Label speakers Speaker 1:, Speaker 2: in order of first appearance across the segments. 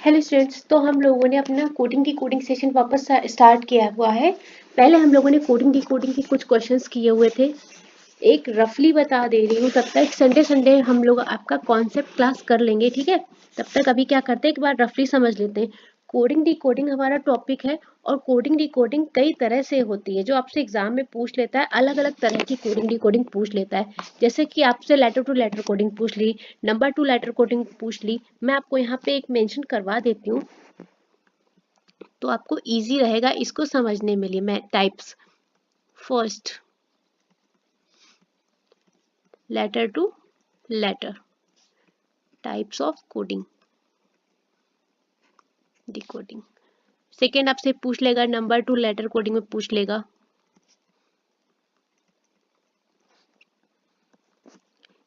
Speaker 1: Hello students, तो हम लोगों ने अपना कोडिंग सेशन वापस स्टार्ट किया हुआ है। पहले हम लोगों ने कोडिंग के कुछ क्वेश्चंस किए हुए थे। एक रफली बता दे रही हूँ, तब तक संडे संडे हम लोग आपका कॉन्सेप्ट क्लास कर लेंगे, ठीक है। तब तक अभी क्या करते हैं, एक बार रफली समझ लेते हैं। कोडिंग डिकोडिंग हमारा टॉपिक है और कोडिंग डिकोडिंग कई तरह से होती है, जो आपसे एग्जाम में पूछ लेता है। अलग अलग तरह की कोडिंग डिकोडिंग पूछ लेता है। जैसे कि आपसे लेटर टू लेटर कोडिंग पूछ ली, नंबर टू लेटर कोडिंग पूछ ली। मैं आपको यहाँ पे एक मेंशन करवा देती हूँ तो आपको इजी रहेगा इसको समझने में लिए। मैं types, first letter to letter, types of coding decoding. Second आपसे पूछ लेगा नंबर टू लेटर कोडिंग में पूछ लेगा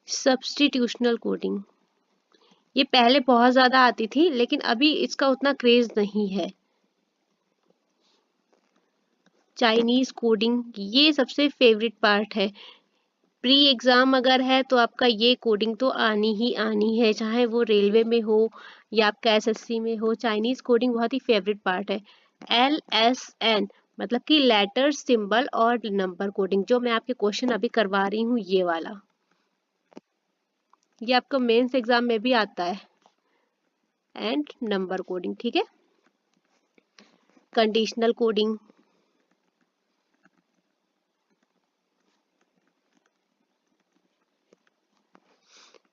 Speaker 1: सब्स्टिट्यूशनल कोडिंग। ये पहले बहुत ज्यादा आती थी, लेकिन अभी इसका उतना क्रेज नहीं है। चाइनीज कोडिंग, ये सबसे फेवरेट पार्ट है। प्री एग्जाम अगर है तो आपका ये कोडिंग तो आनी ही आनी है, चाहे वो रेलवे में हो या आपका एसएससी में हो। चाइनीज कोडिंग बहुत ही फेवरेट पार्ट है। LSN मतलब कि लेटर, सिंबल और नंबर कोडिंग, जो मैं आपके क्वेश्चन अभी करवा रही हूँ ये वाला, ये आपका मेंस एग्जाम में भी आता है। एंड नंबर कोडिंग, ठीक है। कंडीशनल कोडिंग,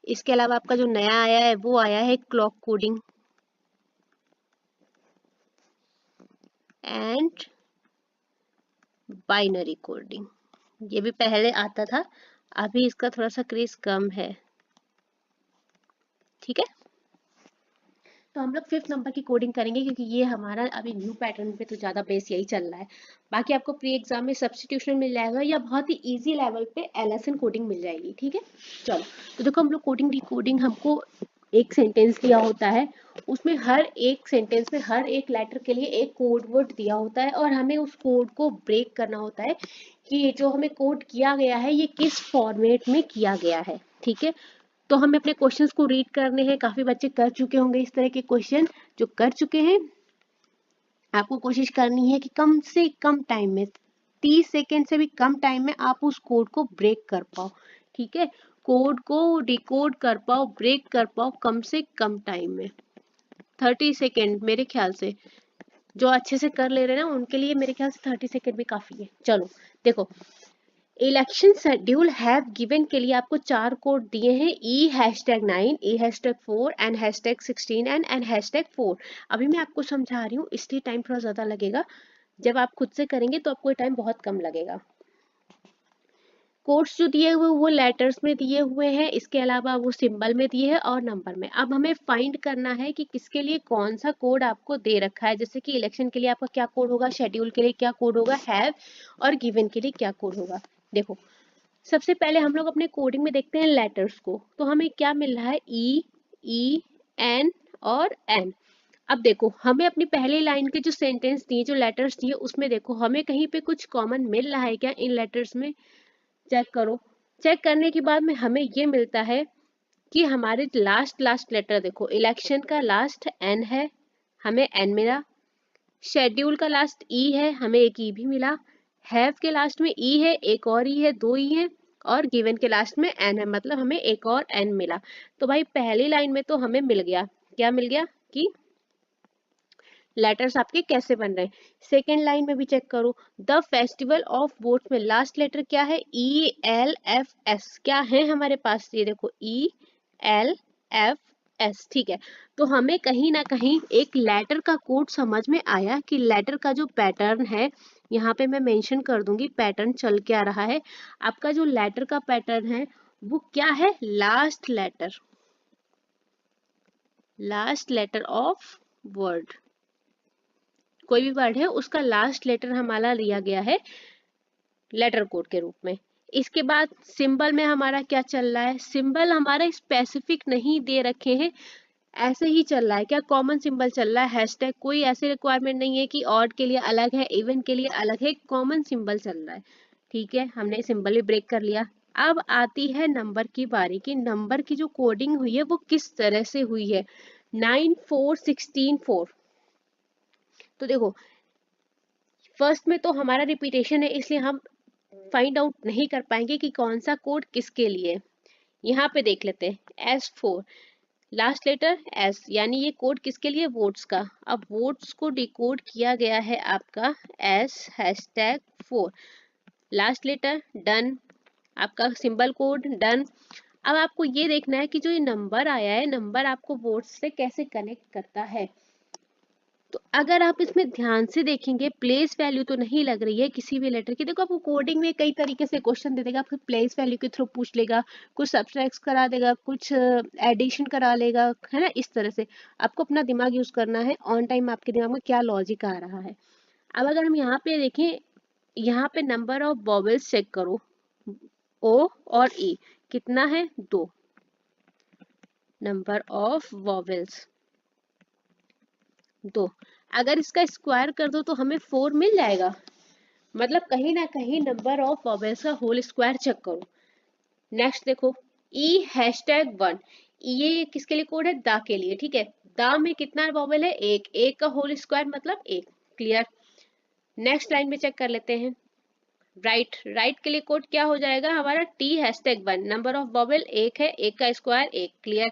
Speaker 1: इसके अलावा आपका जो नया आया है वो आया है clock coding and binary coding. ये भी पहले आता था, अभी इसका थोड़ा सा क्रेज कम है, ठीक है। तो हम लोग 5th नंबर की कोडिंग करेंगे, क्योंकि ये हमारा अभी न्यू पैटर्न पे तो ज़्यादा बेस यही चल रहा है। बाकी आपको प्री एग्जाम में सब्स्टिट्यूशन मिल जाएगा या बहुत ही इजी लेवल पे LSN कोडिंग मिल जाएगी, ठीक है। चलो, तो देखो हम लोग कोडिंग डिकोडिंग, हमको एक सेंटेंस दिया होता है, उसमें हर एक सेंटेंस में हर एक लेटर के लिए एक कोड वर्ड दिया होता है और हमें उस कोड को ब्रेक करना होता है कि जो हमें कोड किया गया है ये किस फॉर्मेट में किया गया है, ठीक है। तो हमें अपने क्वेश्चंस को रीड करने हैं। काफी बच्चे कर चुके होंगे इस तरह के क्वेश्चन। जो कर चुके हैं, आपको कोशिश करनी है कि कम से कम टाइम में, 30 सेकेंड से भी कम टाइम में आप उस कोड को ब्रेक कर पाओ, ठीक है। कोड को डिकोड कर पाओ, ब्रेक कर पाओ कम से कम टाइम में। 30 सेकेंड मेरे ख्याल से जो अच्छे से कर ले रहे हैं ना, उनके लिए मेरे ख्याल से 30 सेकेंड भी काफी है। चलो देखो, इलेक्शन शेड्यूल हैव गिवन के लिए आपको 4 कोड दिए हैं, E#9, E#4, N#16 and N#4। अभी मैं आपको समझा रही हूँ, इसलिए टाइम थोड़ा ज्यादा लगेगा। जब आप खुद से करेंगे तो आपको टाइम बहुत कम लगेगा। कोड्स जो दिए हुए वो लेटर्स में दिए हुए हैं, इसके अलावा वो सिंबल में दिए हैं और नंबर में। अब हमें फाइंड करना है कि किसके लिए कौन सा कोड आपको दे रखा है। जैसे कि इलेक्शन के लिए आपका क्या कोड होगा, शेड्यूल के लिए क्या कोड होगा, हैव और गिवन के लिए क्या कोड होगा। देखो, सबसे पहले हम लोग अपने कोडिंग में देखते हैं लेटर्स को, तो हमें क्या मिल रहा है, ई, एन और एन। अब देखो, हमें अपनी पहली लाइन के जो सेंटेंस दिए, जो लेटर्स दिए, उसमें देखो हमें कहीं पे कुछ कॉमन मिल रहा है क्या इन लेटर्स में। चेक करो। चेक करने के बाद में हमें ये मिलता है कि हमारे लास्ट लेटर देखो, इलेक्शन का लास्ट एन है, हमें एन मिला। शेड्यूल का लास्ट ई है, हमें एक ई भी मिला। हैव के लास्ट में ई है, एक और ई है, 2 ई है। और गिवन के लास्ट में एन है, मतलब हमें एक और एन मिला। तो भाई पहली लाइन में तो हमें मिल गया, क्या मिल गया कि लेटर्स आपके कैसे बन रहे हैं। सेकेंड लाइन में भी चेक करो, द फेस्टिवल ऑफ वोट्स में लास्ट लेटर क्या है, ELFS। क्या है हमारे पास, ये देखो ELFS, ठीक है। तो हमें कहीं ना कहीं एक लेटर का कोड समझ में आया कि लेटर का जो पैटर्न है, यहाँ पे मैं मेंशन कर दूंगी पैटर्न चल के आ रहा है। आपका जो लेटर का पैटर्न है वो क्या है, लास्ट लेटर ऑफ वर्ड। कोई भी वर्ड है उसका लास्ट लेटर हमारा लिया गया है लेटर कोड के रूप में। इसके बाद सिंबल में हमारा क्या चल रहा है, सिंबल हमारा स्पेसिफिक नहीं दे रखे हैं, ऐसे ही चल रहा है। क्या कॉमन सिंबल चल रहा है, हैशटैग। कोई ऐसे रिक्वायरमेंट नहीं है कि ऑड के लिए अलग है, इवन के लिए अलग है, कॉमन सिंबल चल रहा है, ठीक है। हमने सिंबल भी ब्रेक कर लिया। अब आती है नंबर की बारी कि नंबर की जो कोडिंग हुई है वो किस तरह से हुई है। 9 4 16 4। तो देखो फर्स्ट में तो हमारा रिपीटेशन है, इसलिए हम फाइंड आउट नहीं कर पाएंगे कि कौन सा कोड किसके लिए। यहाँ पे देख लेते हैं S4, लास्ट लेटर S, यानी ये कोड किसके लिए, वोट्स का। अब वोट्स को डिकोड किया गया है आपका S#4, लास्ट लेटर डन, आपका सिंबल कोड डन। अब आपको ये देखना है कि जो ये नंबर आया है, नंबर आपको वोट्स से कैसे कनेक्ट करता है। तो अगर आप इसमें ध्यान से देखेंगे, प्लेस वैल्यू तो नहीं लग रही है किसी भी लेटर की। देखो आपको कोडिंग में कई तरीके से क्वेश्चन दे देगा, आपको प्लेस वैल्यू के थ्रू पूछ लेगा, कुछ सब्सट्रैक्ट करा देगा, कुछ एडिशन करा लेगा, है ना। इस तरह से आपको अपना दिमाग यूज करना है, ऑन टाइम आपके दिमाग में क्या लॉजिक आ रहा है। अब अगर हम यहाँ पे देखें, यहाँ पे नंबर ऑफ वॉवेल्स चेक करो, ओ और ई कितना है, 2। नंबर ऑफ वॉवेल्स 2, अगर इसका स्क्वायर कर दो तो हमें 4 मिल जाएगा। मतलब कहीं ना कहीं नंबर ऑफ वॉवेल्स का होल स्क्वायर चेक करो। नेक्स्ट देखो E#1, ये किसके लिए कोड है, दा के लिए, ठीक है। दा में कितना वॉवेल है, एक, एक का होल स्क्वायर मतलब 1, क्लियर। नेक्स्ट लाइन में चेक कर लेते हैं, राइट, राइट के लिए कोड क्या हो जाएगा हमारा, T#1, नंबर ऑफ वॉवेल 1 है, 1 का स्क्वायर 1, क्लियर।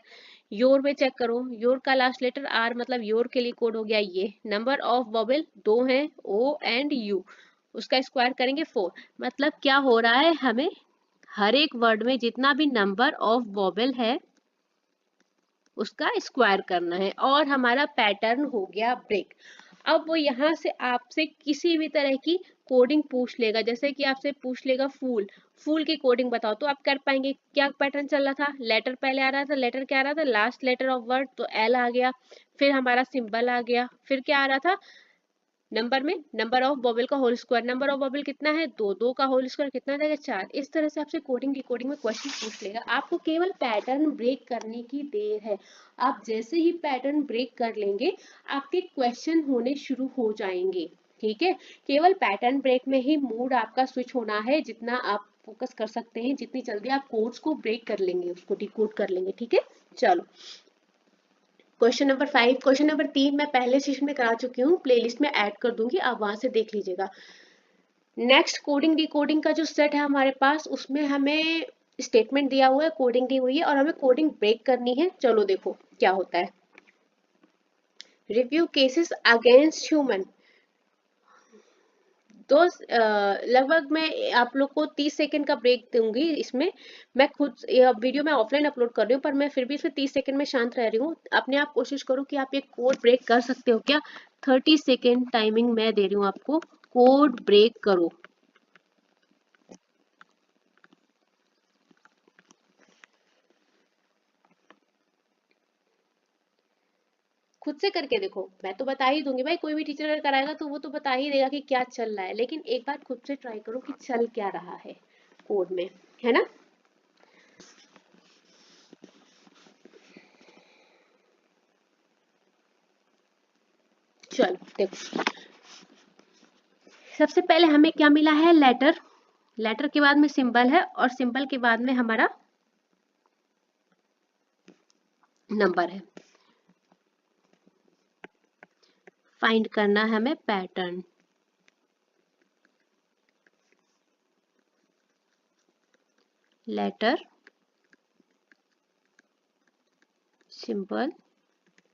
Speaker 1: योर में चेक करो, योर का लास्ट लेटर आर, मतलब योर के लिए कोड हो गया ये। नंबर ऑफ वॉवेल 2 है, O एंड U, उसका स्क्वायर करेंगे 4। मतलब क्या हो रहा है, हमें हर एक वर्ड में जितना भी नंबर ऑफ वॉवेल है उसका स्क्वायर करना है, और हमारा पैटर्न हो गया ब्रेक। अब वो यहाँ से आपसे किसी भी तरह की कोडिंग पूछ लेगा, जैसे कि आपसे पूछ लेगा फूल, फूल की कोडिंग बताओ, तो आप कर पाएंगे। क्या पैटर्न चल रहा था, लेटर पहले आ रहा था, लेटर क्या आ रहा था, लास्ट लेटर ऑफ वर्ड, तो एल आ गया, फिर हमारा सिंबल आ गया, फिर क्या आ रहा था, नंबर में नंबर ऑफ वॉवेल का whole square, number of vowel कितना है, 2, 2 का होल स्क्वायर कितना देगा, 4। इस तरह से आपसे कोडिंग डिकोडिंग में क्वेश्चन पूछ लेगा। आपको केवल पैटर्न ब्रेक करने की देर है। आप जैसे ही पैटर्न ब्रेक कर लेंगे, आपके क्वेश्चन होने शुरू हो जाएंगे, ठीक है। केवल पैटर्न ब्रेक में ही मूड आपका स्विच होना है, जितना आप फोकस कर सकते हैं, जितनी जल्दी आप कोड्स को ब्रेक कर लेंगे, उसको डिकोड कर लेंगे, ठीक है। चलो क्वेश्चन नंबर 5, क्वेश्चन नंबर 3 मैं पहले सेशन में करा चुकी हूँ, प्लेलिस्ट में ऐड कर दूंगी, आप वहां से देख लीजिएगा। नेक्स्ट कोडिंग डिकोडिंग का जो सेट है हमारे पास, उसमें हमें स्टेटमेंट दिया हुआ है, कोडिंग दी हुई है, और हमें कोडिंग ब्रेक करनी है। चलो देखो क्या होता है। रिव्यू केसेस अगेंस्ट ह्यूमन, तो लगभग मैं आप लोग को 30 सेकंड का ब्रेक दूंगी। इसमें मैं खुद वीडियो में ऑफलाइन अपलोड कर रही हूँ, पर मैं फिर भी इसमें 30 सेकंड में शांत रह रही हूँ। अपने आप कोशिश करो कि आप ये कोड ब्रेक कर सकते हो क्या। 30 सेकंड टाइमिंग मैं दे रही हूँ आपको, कोड ब्रेक करो। खुद से करके देखो, मैं तो बता ही दूंगी भाई, कोई भी टीचर अगर कराएगा तो वो तो बता ही देगा कि क्या चल रहा है, लेकिन एक बार खुद से ट्राई करो कि चल क्या रहा है कोड में, है ना। चलो देखो, सबसे पहले हमें क्या मिला है, लेटर, लेटर के बाद में सिंबल है, और सिंबल के बाद में हमारा नंबर है। फाइंड करना है हमें पैटर्न, लेटर, सिंबल,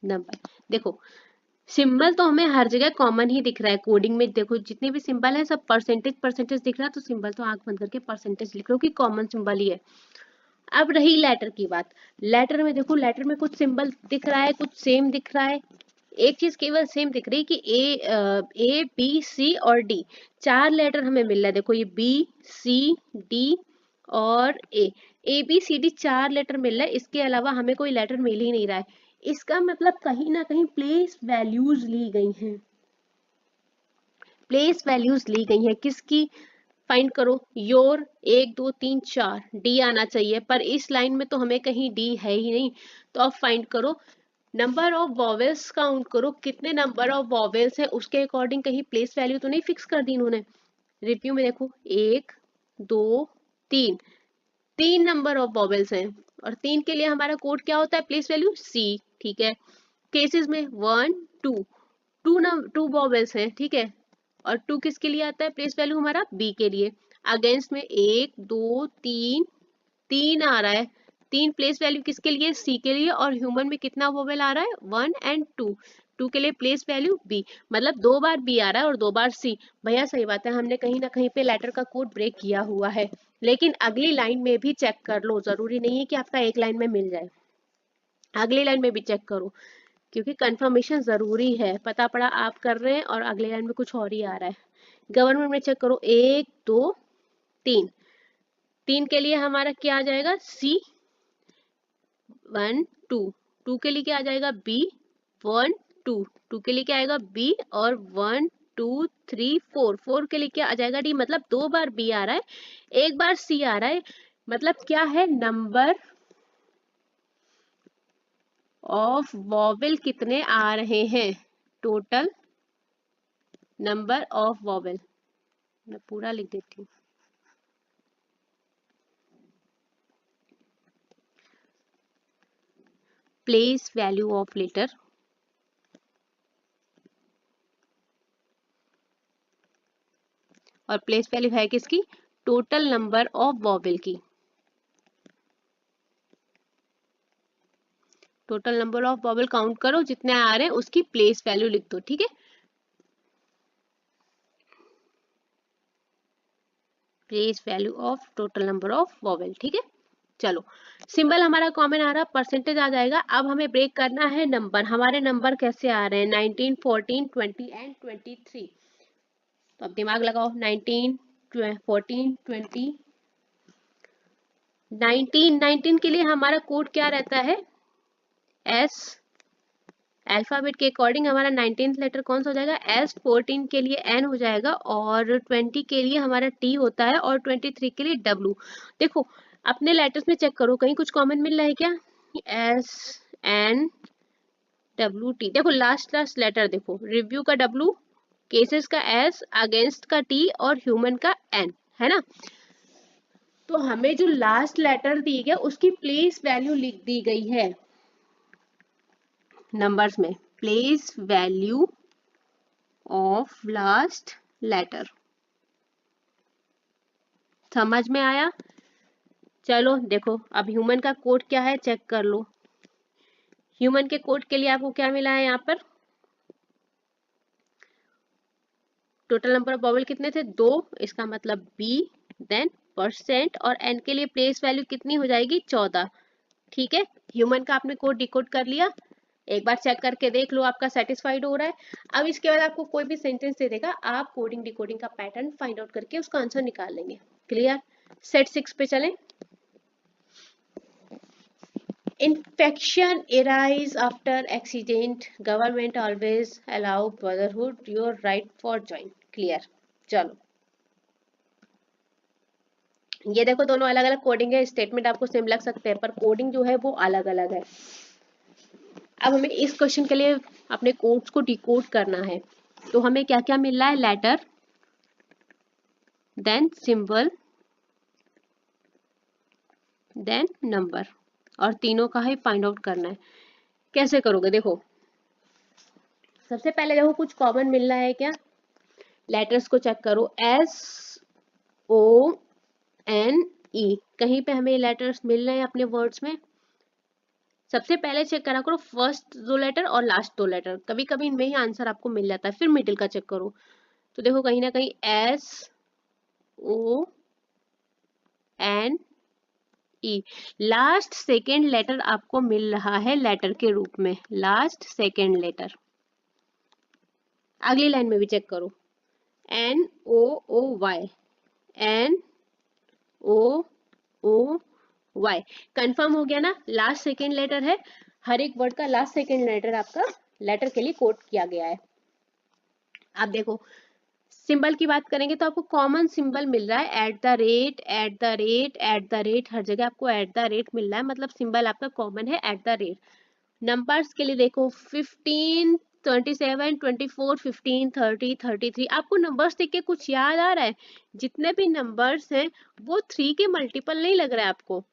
Speaker 1: नंबर। देखो सिंबल तो हमें हर जगह कॉमन ही दिख रहा है कोडिंग में। देखो जितने भी सिंबल है सब परसेंटेज परसेंटेज दिख रहा है, तो सिंबल तो आंख बंद करके परसेंटेज लिख लो कि कॉमन सिंबल ही है। अब रही लेटर की बात, लेटर में देखो, लेटर में कुछ सिंबल दिख रहा है, कुछ सेम दिख रहा है। एक चीज केवल सेम दिख रही है कि ए बी सी और डी, 4 लेटर हमें मिल रहा है। देखो ये बी सी डी और A B C D 4 letter मिल रहा है, इसके अलावा हमें कोई लेटर मिल ही नहीं रहा है। इसका मतलब कहीं ना कहीं प्लेस वैल्यूज ली गई हैं, प्लेस वैल्यूज ली गई हैं किसकी, फाइंड करो। योर 1 2 3 4, डी आना चाहिए, पर इस लाइन में तो हमें कहीं डी है ही नहीं। तो अब फाइंड करो, नंबर ऑफ वॉवेल्स काउंट करो, कितने नंबर ऑफ वॉवेल्स है, उसके अकॉर्डिंग कहीं प्लेस वैल्यू तो नहीं फिक्स कर दी इन्होंने। रिव्यू में देखो 1 2 3, 3 नंबर ऑफ वॉवेल्स हैं, और 3 के लिए हमारा कोड क्या होता है, प्लेस वैल्यू सी, ठीक है। केसेस में 1 2 टू वॉवेल्स हैं, ठीक है, और 2 किसके लिए आता है प्लेस वैल्यू हमारा बी के लिए। अगेंस्ट में 1 2 3 3 आ रहा है, 3 प्लेस वैल्यू किसके लिए सी के लिए, और ह्यूमन में कितना वोवेल आ रहा है 1 एंड 2, 2 के लिए प्लेस वैल्यू बी, मतलब 2 बार बी आ रहा है और 2 बार सी। भैया सही बात है, हमने कहीं ना कहीं पे लेटर का कोड ब्रेक किया हुआ है, लेकिन अगली लाइन में भी चेक कर लो, जरूरी नहीं है कि आपका एक लाइन में मिल जाए, अगली लाइन में भी चेक करो, क्योंकि कंफर्मेशन जरूरी है। पता पड़ा आप कर रहे हैं और अगले लाइन में कुछ और ही आ रहा है। गवर्नमेंट में चेक करो 1 2 3, 3 के लिए हमारा क्या आ जाएगा सी 1 2, 2 के लिए क्या आ जाएगा बी 1 2, 2 के लिए क्या आएगा बी, और 1 2 3 4, 4 के लिए क्या आ जाएगा डी, मतलब 2 बार बी आ रहा है, 1 बार सी आ रहा है, मतलब क्या है नंबर ऑफ वॉवेल कितने आ रहे हैं, टोटल नंबर ऑफ वॉवेल, मैं पूरा लिख देती हूँ। प्लेस वैल्यू ऑफ लेटर और प्लेस वैल्यू है किसकी, टोटल नंबर ऑफ वॉवेल की, total number of vowel count करो, जितने आ रहे हैं उसकी प्लेस वैल्यू लिख दो, ठीक है। Place value of total number of vowel, ठीक है। चलो सिंबल हमारा कॉमन आ रहा, परसेंटेज आ जाएगा। अब हमें ब्रेक करना है नंबर, हमारे नंबर कैसे आ रहे हैं 19 14 20 एंड 23, तो अब दिमाग लगाओ 19 14 20 19 के लिए हमारा कोड क्या रहता है एस, अल्फाबेट के अकॉर्डिंग हमारा 19th लेटर कौन सा हो जाएगा एस, 14 के लिए एन हो जाएगा, और 20 के लिए हमारा टी होता है, और 23 के लिए डब्ल्यू। देखो अपने लेटर्स में चेक करो कहीं कुछ कॉमन मिल रहा है क्या, एस एन डब्ल्यू टी, देखो लास्ट लेटर देखो, रिव्यू का डब्ल्यू, केसेस का एस, अगेंस्ट का टी, और ह्यूमन का एन, है ना। तो हमें जो लास्ट लेटर दी गया उसकी प्लेस वैल्यू लिख दी गई है नंबर्स में, place value of last letter, समझ में आया। चलो देखो अब ह्यूमन का कोड क्या है चेक कर लो, ह्यूमन के कोड के लिए आपको क्या मिला है यहाँ पर, टोटल नंबर ऑफ वॉवेल कितने थे 2, इसका मतलब बी, देन परसेंट, और एन के लिए प्लेस वैल्यू कितनी हो जाएगी 14, ठीक है। ह्यूमन का आपने कोड डिकोड कर लिया, एक बार चेक करके देख लो आपका सेटिस्फाइड हो रहा है। अब इसके बाद आपको कोई भी सेंटेंस दे देगा, आप कोडिंग डिकोडिंग का पैटर्न फाइंड आउट करके उसका आंसर निकाल लेंगे। क्लियर। सेट 6 पे चलें। Infection arise after accident. Government always allow brotherhood. Your right for join. Clear. चलो ये देखो दोनों अलग अलग कोडिंग है, स्टेटमेंट आपको सेम लग सकते हैं पर कोडिंग जो है वो अलग अलग है। अब हमें इस क्वेश्चन के लिए अपने कोड्स को डिकोड करना है, तो हमें क्या क्या मिल रहा है, letter then symbol then number, और तीनों का ही फाइंड आउट करना है। कैसे करोगे देखो, सबसे पहले देखो कुछ कॉमन मिल रहा है क्या, लेटर्स को चेक करो एस ओ एन ई, कहीं पे हमें लेटर्स मिल रहे हैं अपने वर्ड्स में। सबसे पहले चेक करा करो फर्स्ट 2 लेटर और लास्ट 2 लेटर, कभी कभी इनमें ही आंसर आपको मिल जाता है। फिर मिडिल का चेक करो, तो देखो कहीं ना कहीं S O N E, last second letter आपको मिल रहा है लेटर के रूप में, लास्ट सेकेंड लेटर। अगली लाइन में भी चेक करो N O Y, N O Y, confirm हो गया ना, लास्ट सेकेंड लेटर है, हर एक वर्ड का लास्ट सेकेंड लेटर आपका लेटर के लिए कोड किया गया है। अब देखो सिंबल की बात करेंगे तो आपको कॉमन सिंबल मिल रहा है at the rate, at the rate, at the rate, हर जगह आपको एट द रेट मिल रहा है, मतलब सिंबल आपका कॉमन है एट द रेट। नंबर्स के लिए देखो 15 27 24 15 30 33, आपको नंबर्स देख के कुछ याद आ रहा है, जितने भी नंबर्स हैं वो 3 के मल्टीपल नहीं लग रहा है आपको,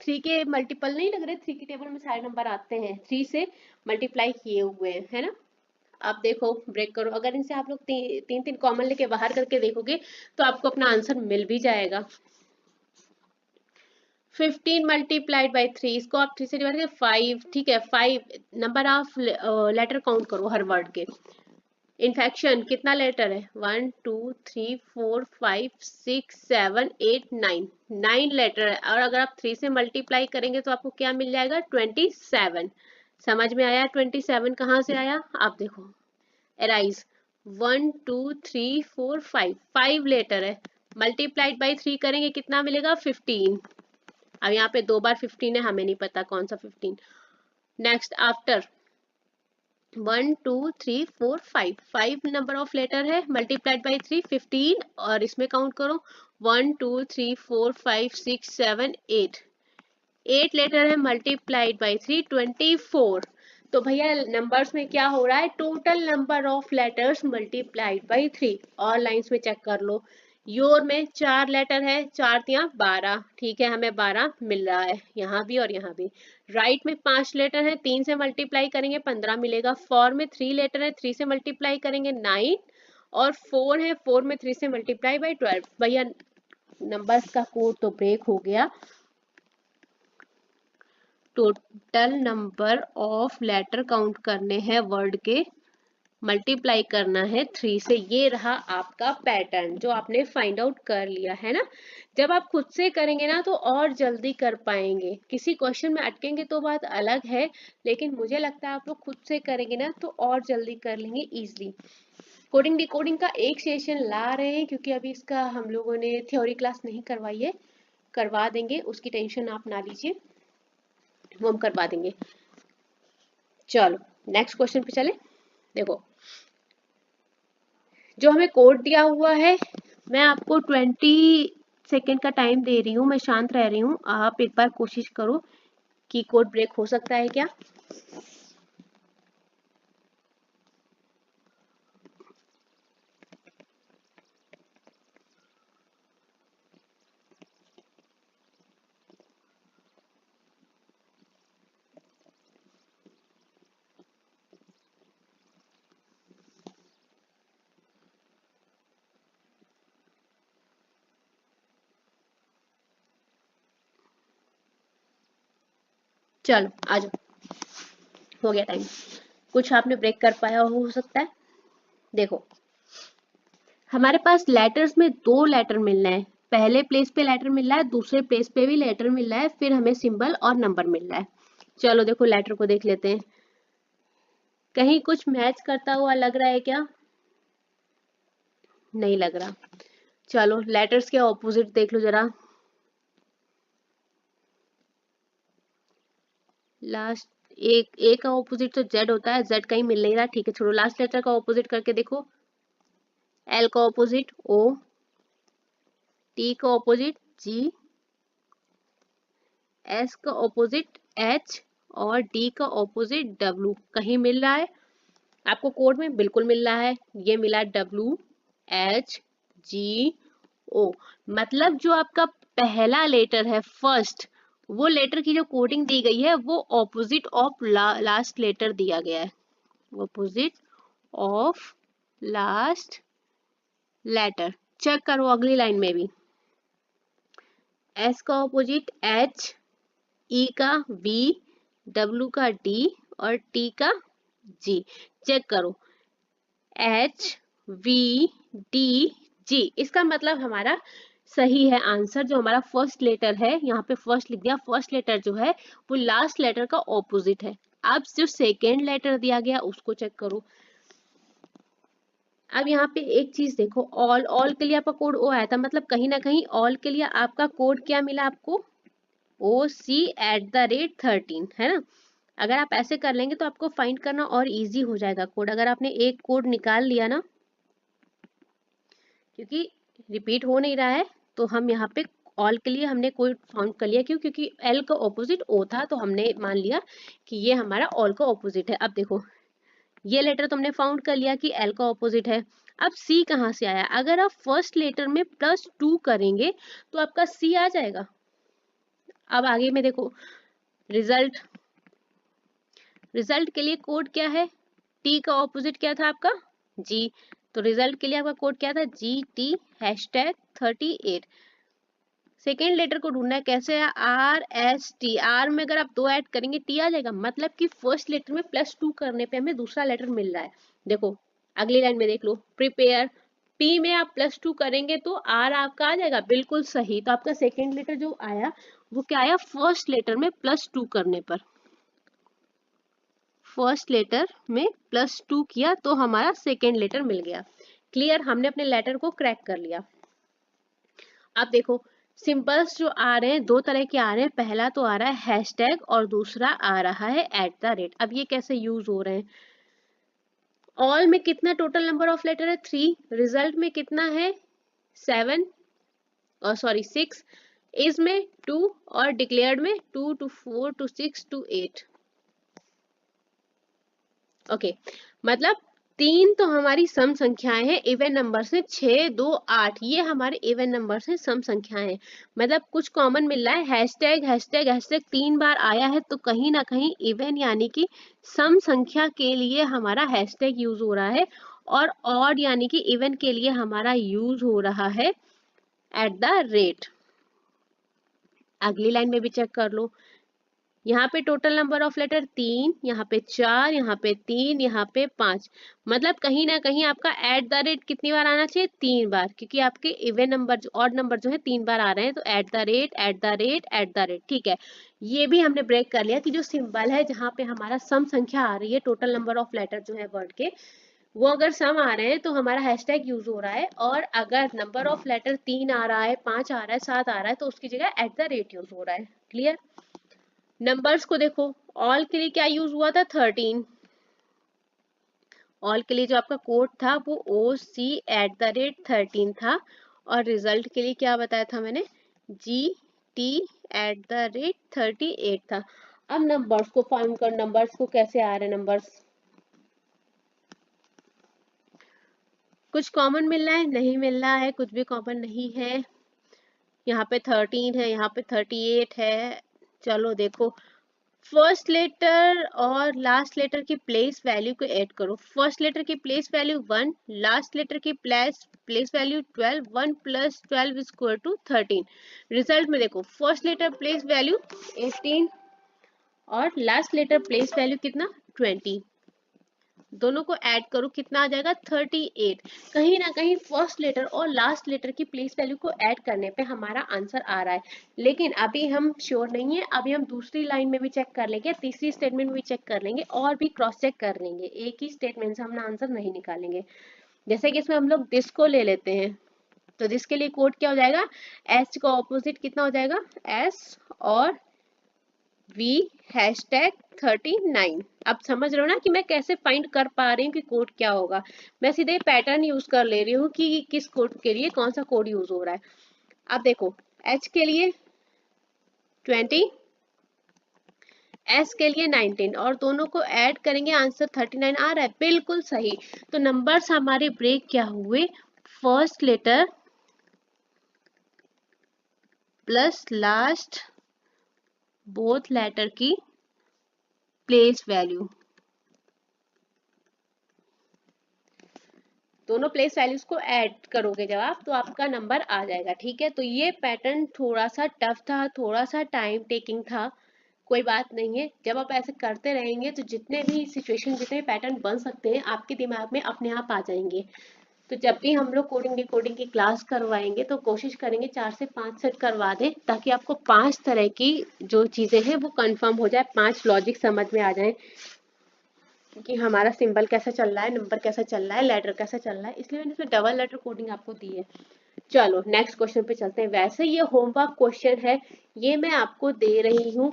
Speaker 1: 3 के मल्टीपल नहीं लग रहे, 3 के टेबल में सारे नंबर आते हैं, 3 से मल्टीप्लाई किए हुए हैं, है ना। आप देखो, ब्रेक करो, अगर इनसे आप लोग तीन तीन कॉमन लेके बाहर करके देखोगे तो आपको अपना आंसर मिल भी जाएगा। 15 मल्टीप्लाइड बाई 3, इसको आप 3 से डिवाइड करें 5, ठीक है। 5 नंबर ऑफ लेटर काउंट करो हर वर्ड के। इन्फेक्शन कितना लेटर है, 1 2 3 4 5 6 7 8 9, 9 लेटर है। और अगर आप 3 से मल्टीप्लाई करेंगे तो आपको क्या मिल जाएगा, 27। समझ में आया 27 कहाँ से आया, आप देखो। एराइज 1 2 3 4 5, 5 लेटर है, मल्टीप्लाइड बाई 3 करेंगे कितना मिलेगा, 15। अब यहाँ पे 2 बार 15 है, हमें नहीं पता कौन सा 15। Next after 1 2 3 4 5, 5 number of letter है, मल्टीप्लाइड बाई 3 15, और इसमें काउंट करो 1 2 3 4 5 6 7 8, 8 लेटर है, मल्टीप्लाइड बाई 3 24। तो भैया नंबर्स में क्या हो रहा है, total number of letters multiplied by 3। और लाइंस में चेक कर लो, योर में 4 लेटर है, 4 तिया 12, ठीक है, हमें 12 मिल रहा है यहाँ भी और यहाँ भी। राइट में 5 लेटर है, 3 से मल्टीप्लाई करेंगे 15 मिलेगा। फॉर में 3 लेटर है, 3 से मल्टीप्लाई करेंगे 9, और 4 है, 4 में 3 से मल्टीप्लाई बाई 12। भैया नंबर्स का कोड तो ब्रेक हो गया। Total number of letter count करने हैं वर्ड के, मल्टीप्लाई करना है 3 से। ये रहा आपका पैटर्न जो आपने फाइंड आउट कर लिया है ना। जब आप खुद से करेंगे ना तो और जल्दी कर पाएंगे, किसी क्वेश्चन में अटकेंगे तो बात अलग है, लेकिन मुझे लगता है आप लोग खुद से करेंगे ना तो और जल्दी कर लेंगे इजिली। कोडिंग डिकोडिंग का एक सेशन ला रहे हैं, क्योंकि अभी इसका हम लोगों ने थ्योरी क्लास नहीं करवाई है, करवा देंगे, उसकी टेंशन आप ना लीजिए, वो हम करवा देंगे। चलो नेक्स्ट क्वेश्चन पे चले। देखो जो हमें कोड दिया हुआ है, मैं आपको 20 सेकेंड का टाइम दे रही हूँ, मैं शांत रह रही हूँ, आप एक बार कोशिश करो कि कोड ब्रेक हो सकता है क्या। चलो आ जाओ, हो गया टाइम, कुछ आपने ब्रेक कर पाया हो सकता है। देखो हमारे पास लेटर्स में 2 लेटर मिलना है, पहले प्लेस पे लेटर मिल रहा है, दूसरे प्लेस पे भी लेटर मिल रहा है, फिर हमें सिंबल और नंबर मिल रहा है। चलो देखो लेटर को देख लेते हैं, कहीं कुछ मैच करता हुआ लग रहा है क्या, नहीं लग रहा। चलो लेटर्स के ऑपोजिट देख लो जरा, लास्ट ए का ऑपोजिट तो जेड होता है, जेड कहीं मिल नहीं रहा, ठीक है छोड़ो। लास्ट लेटर का ऑपोजिट करके देखो, एल का ऑपोजिट ओ, टी का ऑपोजिट जी, एस का ऑपोजिट एच, और डी का ऑपोजिट डब्ल्यू। कहीं मिल रहा है आपको कोड में, बिल्कुल मिल रहा है, ये मिला डब्ल्यू एच जी ओ। मतलब जो आपका पहला लेटर है फर्स्ट, वो लेटर की जो कोडिंग दी गई है वो ऑपोजिट ऑफ लास्ट लेटर दिया गया है, opposite of last letter. Check करो अगली लाइन में भी, एस का ऑपोजिट एच, ई का वी, डब्ल्यू का डी, और टी का जी। चेक करो एच वी डी जी, इसका मतलब हमारा सही है आंसर। जो हमारा फर्स्ट लेटर है, यहाँ पे फर्स्ट लिख दिया, फर्स्ट लेटर जो है वो लास्ट लेटर का ऑपोजिट है। अब जो सेकेंड लेटर दिया गया उसको चेक करो। अब यहाँ पे एक चीज देखो, ऑल, ऑल के लिए आपका कोड ओ आया था, मतलब कहीं ना कहीं ऑल के लिए आपका कोड क्या मिला आपको, OC@13, है ना। अगर आप ऐसे कर लेंगे तो आपको फाइंड करना और इजी हो जाएगा कोड। अगर आपने एक कोड निकाल लिया ना, क्योंकि रिपीट हो नहीं रहा है, तो हम यहाँ पे ऑल के लिए हमने कोड फाउंड कर लिया, क्यों, क्योंकि एल का ऑपोजिट ओ था, तो हमने मान लिया कि ये हमारा ऑल का ऑपोजिट है। अब देखो ये लेटर तुमने फाउंड कर लिया कि एल का ऑपोजिट है। अब सी कहाँ से आया, अगर आप फर्स्ट लेटर में +2 करेंगे तो आपका सी आ जाएगा, अब आगे में देखो, रिजल्ट, रिजल्ट के लिए कोड क्या है, टी का ऑपोजिट क्या था आपका, जी। तो रिजल्ट के लिए आपका कोड क्या था, GT #38। सेकेंड लेटर को ढूंढना है, कैसे है, RST। आर में अगर आप 2 ऐड करेंगे टी आ जाएगा, मतलब कि फर्स्ट लेटर में +2 करने पे हमें दूसरा लेटर मिल रहा है। देखो अगली लाइन में देख लो, प्रिपेयर, पी में आप +2 करेंगे तो आर आपका आ जाएगा, बिल्कुल सही। तो आपका सेकेंड लेटर जो आया वो क्या आया, फर्स्ट लेटर में +2 करने पर, फर्स्ट लेटर में +2 किया तो हमारा सेकेंड लेटर मिल गया। क्लियर, हमने अपने लेटर को क्रैक कर लिया। अब देखो सिंबल्स जो आ रहे हैं, 2 तरह के आ रहे हैं, पहला तो आ रहा है हैशटैग और दूसरा आ रहा है @। अब ये कैसे यूज हो रहे हैं, ऑल में कितना टोटल नंबर ऑफ लेटर है, 3, रिजल्ट में कितना है 7 और सॉरी 6, इस में 2 और डिक्लेयर्ड में 2 to 4 to 6 to 8। ओके, मतलब 3 तो हमारी सम संख्याएं हैं इवन नंबर से, 6, 2, 8 ये हमारे इवन नंबर से सम संख्याएं हैं। मतलब कुछ कॉमन मिल रहा है, हैशटैग हैशटैग हैशटैग 3 बार आया है तो कहीं ना कहीं इवन यानी कि सम संख्या के लिए हमारा हैशटैग यूज हो रहा है, और ऑड यानी कि इवन के लिए हमारा यूज हो रहा है @। अगली लाइन में भी चेक कर लो, यहाँ पे टोटल नंबर ऑफ लेटर 3, यहाँ पे 4, यहाँ पे 3, यहाँ पे 5, मतलब कहीं ना कहीं आपका @ कितनी बार आना चाहिए, 3 बार, क्योंकि आपके इवन नंबर जो ऑड नंबर जो है 3 बार आ रहे हैं, तो @@@@, ठीक है। ये भी हमने ब्रेक कर लिया कि जो सिंबल है जहाँ पे हमारा सम संख्या आ रही है, टोटल नंबर ऑफ लेटर जो है वर्ड के, वो अगर सम आ रहे हैं तो हमारा हैशटैग यूज हो रहा है, और अगर नंबर ऑफ लेटर 3 आ रहा है, 5 आ रहा है, 7 आ रहा है, तो उसकी जगह @ यूज हो रहा है। क्लियर, नंबर्स को देखो, ऑल के लिए क्या यूज हुआ था, 13, ऑल के लिए जो आपका कोड था वो OC @13 था, और रिजल्ट के लिए क्या बताया था मैंने, GT @38 था। अब नंबर्स को फाइंड कर, नंबर्स को कैसे आ रहे हैं, नंबर्स कुछ कॉमन मिल रहा है, नहीं मिल रहा है, कुछ भी कॉमन नहीं है। यहाँ पे 13 है, यहाँ पे 38 है। चलो देखो, फर्स्ट लेटर और लास्ट लेटर की प्लेस वैल्यू को ऐड करो, फर्स्ट लेटर की प्लेस वैल्यू 1, लास्ट लेटर की प्लेस वैल्यू 12, 1 + 12 = 13। रिजल्ट में देखो, फर्स्ट लेटर प्लेस वैल्यू 18 और लास्ट लेटर प्लेस वैल्यू कितना 20, दोनों को ऐड करो कितना आ जाएगा 38। कहीं ना कहीं फर्स्ट लेटर और लास्ट लेटर की प्लेस वैल्यू को ऐड करने पे हमारा आंसर आ रहा है, लेकिन अभी हम श्योर नहीं है, अभी हम दूसरी लाइन में भी चेक कर लेंगे, तीसरी स्टेटमेंट में भी चेक कर लेंगे, और भी क्रॉस चेक कर लेंगे, एक ही स्टेटमेंट से हम आंसर नहीं निकालेंगे। जैसे कि इसमें हम लोग दिस को ले लेते हैं, तो दिस के लिए कोड क्या हो जाएगा, एस का ऑपोजिट कितना हो जाएगा, एस और V #39। अब समझ रहे हो ना कि मैं कैसे फाइंड कर पा रही हूँ कि कोड क्या होगा, मैं सीधे पैटर्न यूज कर ले रही हूँ कि किस कोड के लिए कौन सा कोड यूज हो रहा है। अब देखो, H के लिए 20, S के लिए 19, और दोनों को ऐड करेंगे, आंसर 39 आ रहा है, बिल्कुल सही। तो नंबर्स हमारे ब्रेक क्या हुए, first letter plus last both letter की प्लेस वैल्यू, दोनों प्लेस वैल्यूज को ऐड करोगे जब आप, तो आपका नंबर आ जाएगा। ठीक है, तो ये पैटर्न थोड़ा सा टफ था, थोड़ा सा टाइम टेकिंग था, कोई बात नहीं है, जब आप ऐसे करते रहेंगे तो जितने भी सिचुएशन, जितने पैटर्न बन सकते हैं आपके दिमाग में अपने आप आ जाएंगे। तो जब भी हम लोग कोडिंग डिकोडिंग की क्लास करवाएंगे तो कोशिश करेंगे 4 से 5 सेट करवा दें, ताकि आपको 5 तरह की जो चीजें हैं वो कंफर्म हो जाए, 5 लॉजिक समझ में आ जाए कि हमारा सिंबल कैसा चल रहा है, नंबर कैसा चल रहा है, लेटर कैसा चल रहा है, इसलिए मैंने इसमें डबल लेटर कोडिंग आपको दी है। चलो नेक्स्ट क्वेश्चन पे चलते हैं। वैसे ये होमवर्क क्वेश्चन है, ये मैं आपको दे रही हूँ,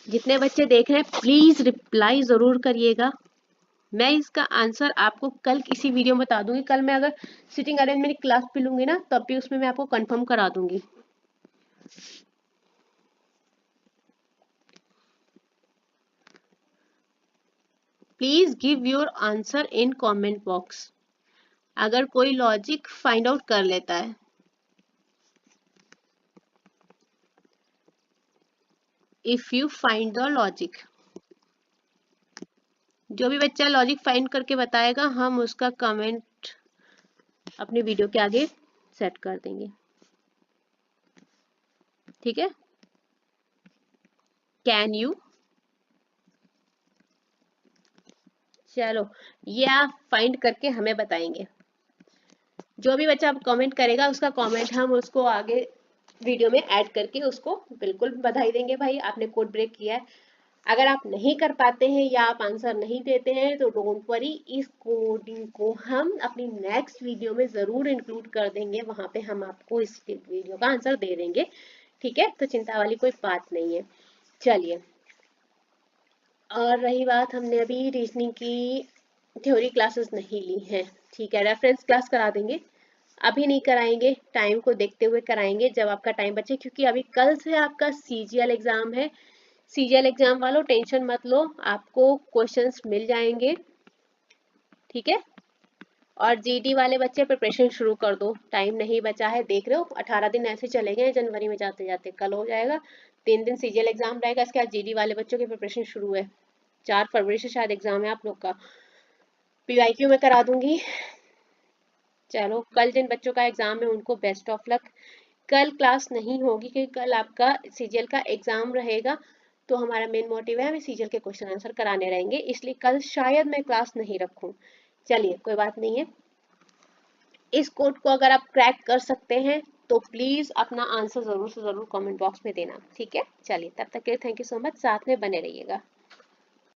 Speaker 1: जितने बच्चे देख रहे हैं प्लीज रिप्लाई जरूर करिएगा। मैं इसका आंसर आपको कल किसी वीडियो में बता दूंगी, कल मैं अगर सिटिंग अरेंजमेंट क्लास भी लूंगी ना, तब भी उसमें मैं आपको कंफर्म करा दूंगी। Please give your answer in comment box, अगर कोई लॉजिक फाइंड आउट कर लेता है। If you find the logic. जो भी बच्चा लॉजिक फाइंड करके बताएगा हम उसका कमेंट अपनी वीडियो के आगे सेट कर देंगे, ठीक है। कैन यू, चलो ये आप फाइंड करके हमें बताएंगे। जो भी बच्चा कमेंट करेगा उसका कमेंट हम उसको आगे वीडियो में ऐड करके उसको बिल्कुल बधाई देंगे, भाई आपने कोड ब्रेक किया है। अगर आप नहीं कर पाते हैं या आप आंसर नहीं देते हैं तो डोंट वरी, इस कोडिंग को हम अपनी नेक्स्ट वीडियो में जरूर इंक्लूड कर देंगे, वहां पे हम आपको इस वीडियो का आंसर दे देंगे, ठीक है। तो चिंता वाली कोई बात नहीं है। चलिए, और रही बात, हमने अभी रीजनिंग की थ्योरी क्लासेस नहीं ली हैं, ठीक है। रेफरेंस क्लास करा देंगे, अभी नहीं कराएंगे, टाइम को देखते हुए कराएंगे जब आपका टाइम बचे, क्योंकि अभी कल से आपका सीजीएल एग्जाम है। सीजीएल एग्जाम वालों टेंशन मत लो, आपको क्वेश्चंस मिल जाएंगे, ठीक है। और जीडी वाले बच्चे प्रिपरेशन शुरू कर दो, टाइम नहीं बचा है, देख रहे हो 18 दिन ऐसे चले गए जनवरी में, जाते जाते कल हो जाएगा। 3 दिन सीजीएल एग्जाम रहेगा, इसके बाद जीडी वाले बच्चों की प्रिपरेशन शुरू है। 4 फरवरी से शायद एग्जाम है आप लोग का, पीवाईक्यू में करा दूंगी। चलो, कल जिन बच्चों का एग्जाम है उनको बेस्ट ऑफ लक। कल क्लास नहीं होगी क्योंकि कल आपका सीजीएल का एग्जाम रहेगा, तो हमारा मेन मोटिव है हमें सीजीएल के क्वेश्चन आंसर कराने रहेंगे, इसलिए कल शायद मैं क्लास नहीं रखूं। चलिए कोई बात नहीं है। इस कोड को अगर आप क्रैक कर सकते हैं तो प्लीज अपना आंसर जरूर से जरूर कमेंट बॉक्स में देना, ठीक है। चलिए तब तक के लिए थैंक यू सो मच, साथ में बने रहिएगा।